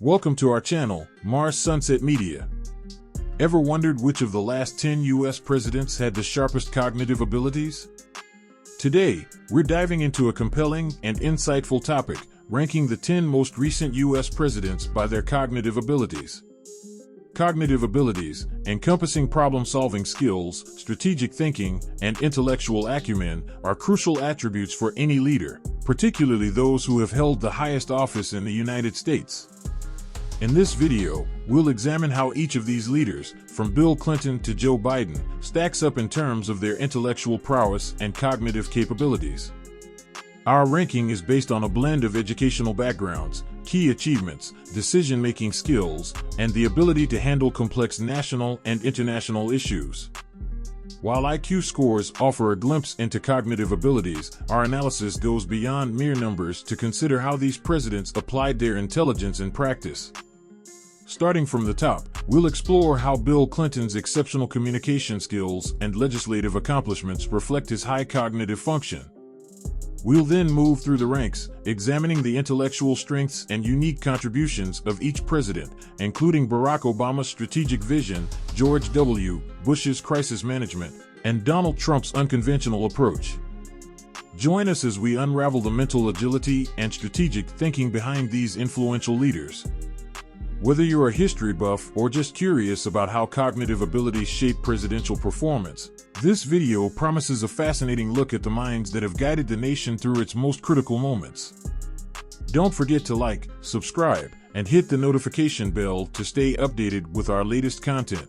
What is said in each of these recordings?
Welcome to our channel, Mars Sunset Media. Ever wondered which of the last 10 US presidents had the sharpest cognitive abilities? Today, we're diving into a compelling and insightful topic, ranking the 10 most recent US presidents by their cognitive abilities. Cognitive abilities, encompassing problem-solving skills, strategic thinking, and intellectual acumen, are crucial attributes for any leader, particularly those who have held the highest office in the United States. In this video, we'll examine how each of these leaders, from Bill Clinton to Joe Biden, stacks up in terms of their intellectual prowess and cognitive capabilities. Our ranking is based on a blend of educational backgrounds, key achievements, decision-making skills, and the ability to handle complex national and international issues. While IQ scores offer a glimpse into cognitive abilities, our analysis goes beyond mere numbers to consider how these presidents applied their intelligence in practice. Starting from the top, we'll explore how Bill Clinton's exceptional communication skills and legislative accomplishments reflect his high cognitive function. We'll then move through the ranks, examining the intellectual strengths and unique contributions of each president, including Barack Obama's strategic vision, George W. Bush's crisis management, and Donald Trump's unconventional approach. Join us as we unravel the mental agility and strategic thinking behind these influential leaders. Whether you're a history buff or just curious about how cognitive abilities shape presidential performance, this video promises a fascinating look at the minds that have guided the nation through its most critical moments. Don't forget to like, subscribe, and hit the notification bell to stay updated with our latest content.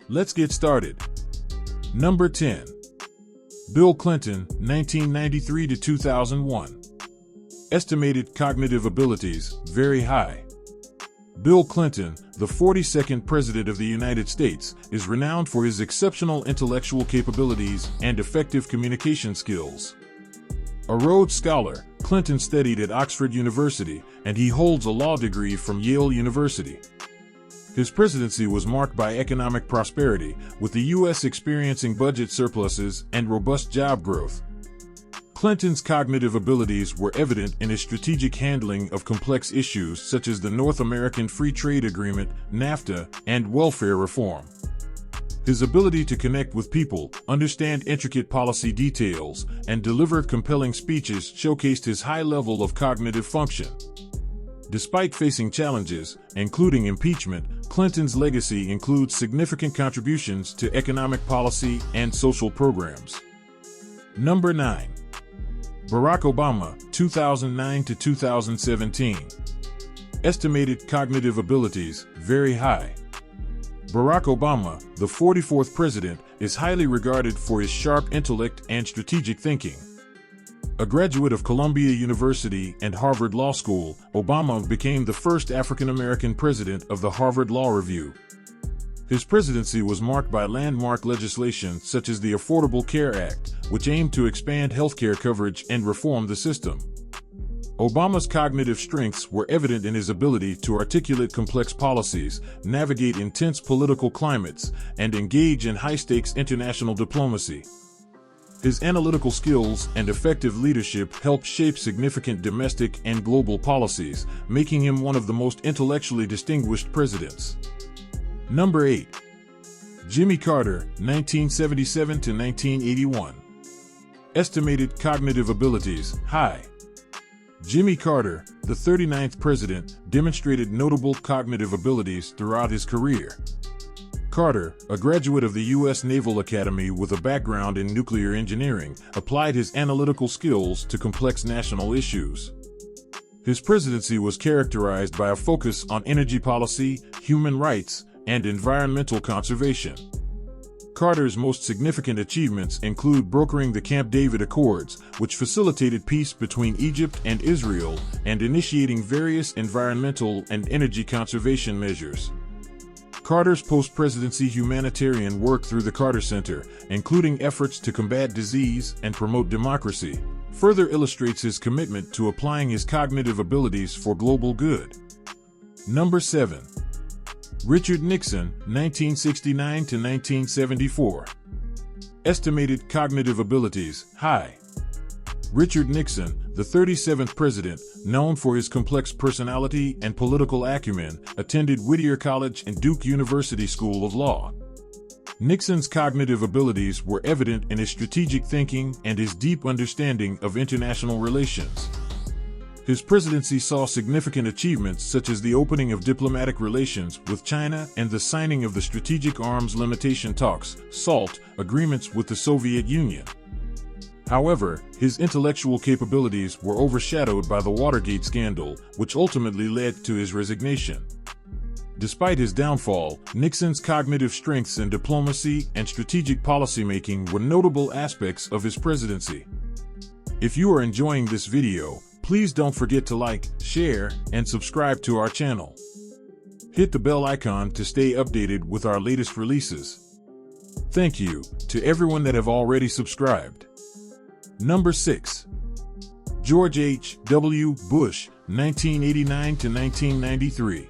Let's get started. Number 10. Bill Clinton, 1993 to 2001. Estimated cognitive abilities, very high. Bill Clinton, the 42nd President of the United States, is renowned for his exceptional intellectual capabilities and effective communication skills. A Rhodes Scholar, Clinton studied at Oxford University, and he holds a law degree from Yale University. His presidency was marked by economic prosperity, with the U.S. experiencing budget surpluses and robust job growth. Clinton's cognitive abilities were evident in his strategic handling of complex issues such as the North American Free Trade Agreement, NAFTA, and welfare reform. His ability to connect with people, understand intricate policy details, and deliver compelling speeches showcased his high level of cognitive function. Despite facing challenges, including impeachment, Clinton's legacy includes significant contributions to economic policy and social programs. Number 9. Barack Obama, 2009 to 2017. Estimated cognitive abilities, very high. Barack Obama, the 44th president, is highly regarded for his sharp intellect and strategic thinking. A graduate of Columbia University and Harvard Law School, Obama became the first African-American president of the Harvard Law Review. His presidency was marked by landmark legislation such as the Affordable Care Act, which aimed to expand healthcare coverage and reform the system. Obama's cognitive strengths were evident in his ability to articulate complex policies, navigate intense political climates, and engage in high-stakes international diplomacy. His analytical skills and effective leadership helped shape significant domestic and global policies, making him one of the most intellectually distinguished presidents. Number 8. Jimmy Carter, 1977 to 1981. Estimated cognitive abilities, high. Jimmy Carter, the 39th president, demonstrated notable cognitive abilities throughout his career. Carter, a graduate of the U.S. Naval Academy with a background in nuclear engineering, applied his analytical skills to complex national issues. His presidency was characterized by a focus on energy policy, human rights, and environmental conservation. Carter's most significant achievements include brokering the Camp David Accords, which facilitated peace between Egypt and Israel, and initiating various environmental and energy conservation measures. Carter's post-presidency humanitarian work through the Carter Center, including efforts to combat disease and promote democracy, further illustrates his commitment to applying his cognitive abilities for global good. Number 7. Richard Nixon, 1969 to 1974. Estimated cognitive abilities, high. Richard Nixon, the 37th president, known for his complex personality and political acumen, attended Whittier College and Duke University School of Law. Nixon's cognitive abilities were evident in his strategic thinking and his deep understanding of international relations. His presidency saw significant achievements such as the opening of diplomatic relations with China and the signing of the Strategic Arms Limitation Talks (SALT) agreements with the Soviet Union. However, his intellectual capabilities were overshadowed by the Watergate scandal, which ultimately led to his resignation. Despite his downfall, Nixon's cognitive strengths in diplomacy and strategic policymaking were notable aspects of his presidency. If you are enjoying this video, please don't forget to like, share, and subscribe to our channel. Hit the bell icon to stay updated with our latest releases. Thank you to everyone that have already subscribed. Number 6. George H.W. Bush, 1989 to 1993.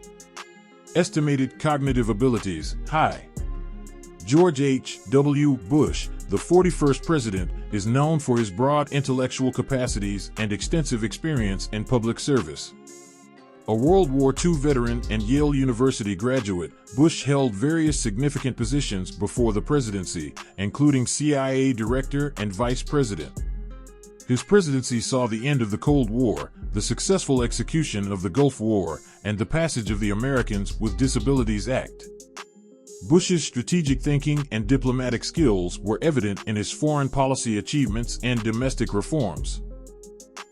Estimated cognitive abilities, high. George H.W. Bush, the 41st president, is known for his broad intellectual capacities and extensive experience in public service. A World War II veteran and Yale University graduate, Bush held various significant positions before the presidency, including CIA director and vice president. His presidency saw the end of the Cold War, the successful execution of the Gulf War, and the passage of the Americans with Disabilities Act. Bush's strategic thinking and diplomatic skills were evident in his foreign policy achievements and domestic reforms.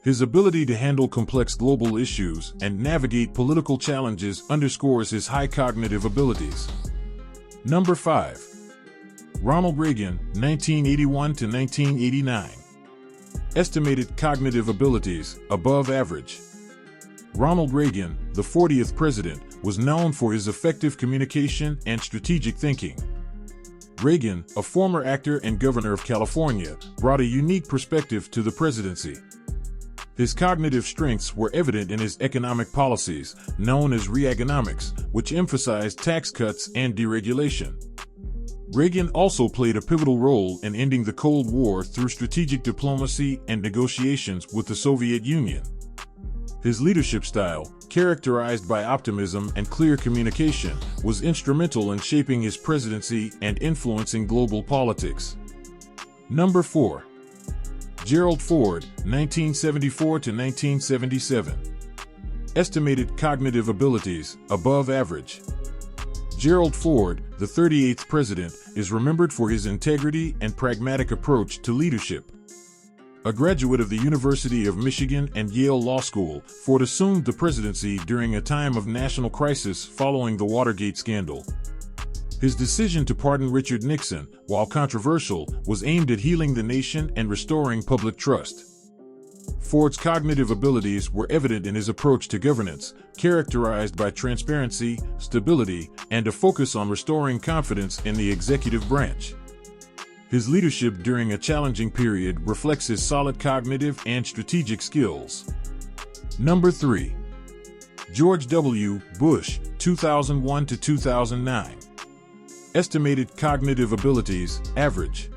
His ability to handle complex global issues and navigate political challenges underscores his high cognitive abilities. Number 5. Ronald Reagan, 1981 to 1989. Estimated cognitive abilities, above average. Ronald Reagan, the 40th president, was known for his effective communication and strategic thinking. Reagan, a former actor and governor of California, brought a unique perspective to the presidency. His cognitive strengths were evident in his economic policies, known as Reaganomics, which emphasized tax cuts and deregulation. Reagan also played a pivotal role in ending the Cold War through strategic diplomacy and negotiations with the Soviet Union. His leadership style, characterized by optimism and clear communication, was instrumental in shaping his presidency and influencing global politics. Number 4. Gerald Ford, 1974 to 1977. Estimated cognitive abilities, above average. Gerald Ford, the 38th president, is remembered for his integrity and pragmatic approach to leadership. A graduate of the University of Michigan and Yale Law School, Ford assumed the presidency during a time of national crisis following the Watergate scandal. His decision to pardon Richard Nixon, while controversial, was aimed at healing the nation and restoring public trust. Ford's cognitive abilities were evident in his approach to governance, characterized by transparency, stability, and a focus on restoring confidence in the executive branch. His leadership during a challenging period reflects his solid cognitive and strategic skills. Number 3. George W. Bush, 2001 to 2009. Estimated cognitive abilities, average.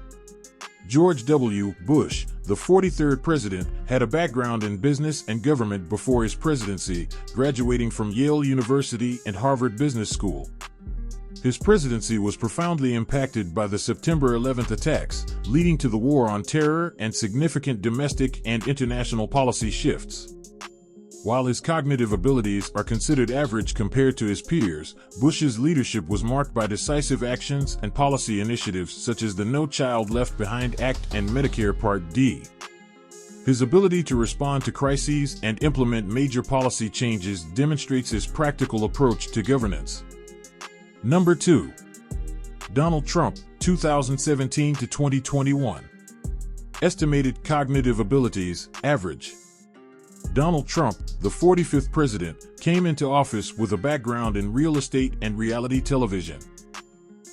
George W. Bush, the 43rd president, had a background in business and government before his presidency, graduating from Yale University and Harvard Business School. His presidency was profoundly impacted by the September 11th attacks, leading to the War on Terror and significant domestic and international policy shifts. While his cognitive abilities are considered average compared to his peers, Bush's leadership was marked by decisive actions and policy initiatives such as the No Child Left Behind Act and Medicare Part D. His ability to respond to crises and implement major policy changes demonstrates his practical approach to governance. Number 2. Donald Trump, 2017 to 2021. Estimated cognitive abilities, average. Donald Trump, the 45th president, came into office with a background in real estate and reality television.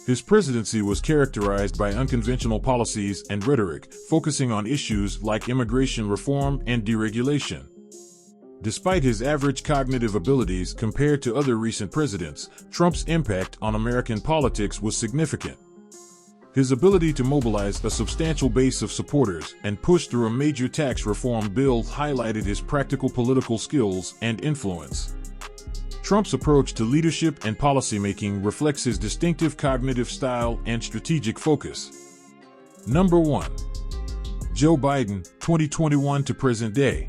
His presidency was characterized by unconventional policies and rhetoric, focusing on issues like immigration reform and deregulation. Despite his average cognitive abilities compared to other recent presidents, Trump's impact on American politics was significant. His ability to mobilize a substantial base of supporters and push through a major tax reform bill highlighted his practical political skills and influence. Trump's approach to leadership and policymaking reflects his distinctive cognitive style and strategic focus. Number 1. Joe Biden, 2021 to present day.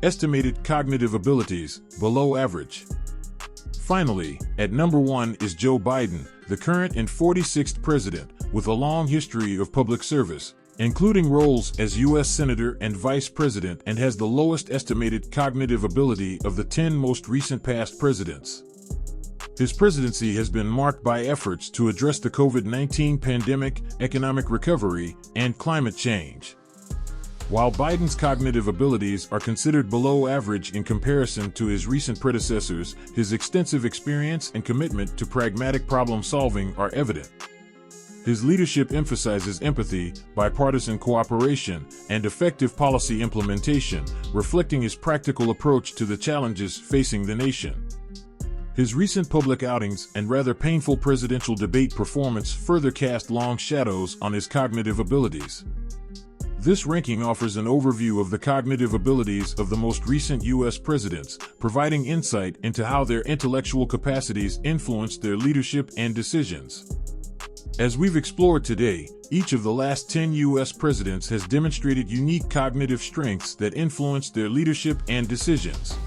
Estimated cognitive abilities, below average. Finally, at number 1 is Joe Biden, the current and 46th president, with a long history of public service, including roles as U.S. Senator and Vice President, and has the lowest estimated cognitive ability of the 10 most recent past presidents. His presidency has been marked by efforts to address the COVID-19 pandemic, economic recovery, and climate change. While Biden's cognitive abilities are considered below average in comparison to his recent predecessors, his extensive experience and commitment to pragmatic problem solving are evident. His leadership emphasizes empathy, bipartisan cooperation, and effective policy implementation, reflecting his practical approach to the challenges facing the nation. His recent public outings and rather painful presidential debate performance further cast long shadows on his cognitive abilities. This ranking offers an overview of the cognitive abilities of the most recent U.S. presidents, providing insight into how their intellectual capacities influenced their leadership and decisions. As we've explored today, each of the last 10 U.S. presidents has demonstrated unique cognitive strengths that influenced their leadership and decisions.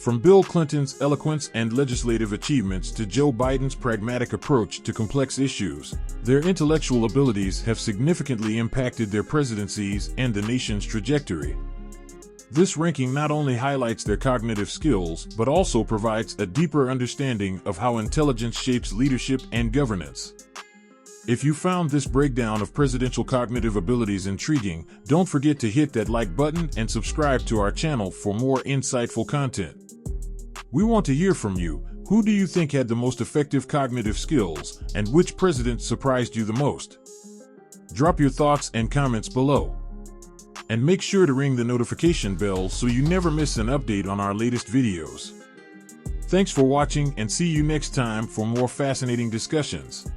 From Bill Clinton's eloquence and legislative achievements to Joe Biden's pragmatic approach to complex issues, their intellectual abilities have significantly impacted their presidencies and the nation's trajectory. This ranking not only highlights their cognitive skills, but also provides a deeper understanding of how intelligence shapes leadership and governance. If you found this breakdown of presidential cognitive abilities intriguing, don't forget to hit that like button and subscribe to our channel for more insightful content. We want to hear from you. Who do you think had the most effective cognitive skills, and which president surprised you the most? Drop your thoughts and comments below. And make sure to ring the notification bell so you never miss an update on our latest videos. Thanks for watching, and see you next time for more fascinating discussions.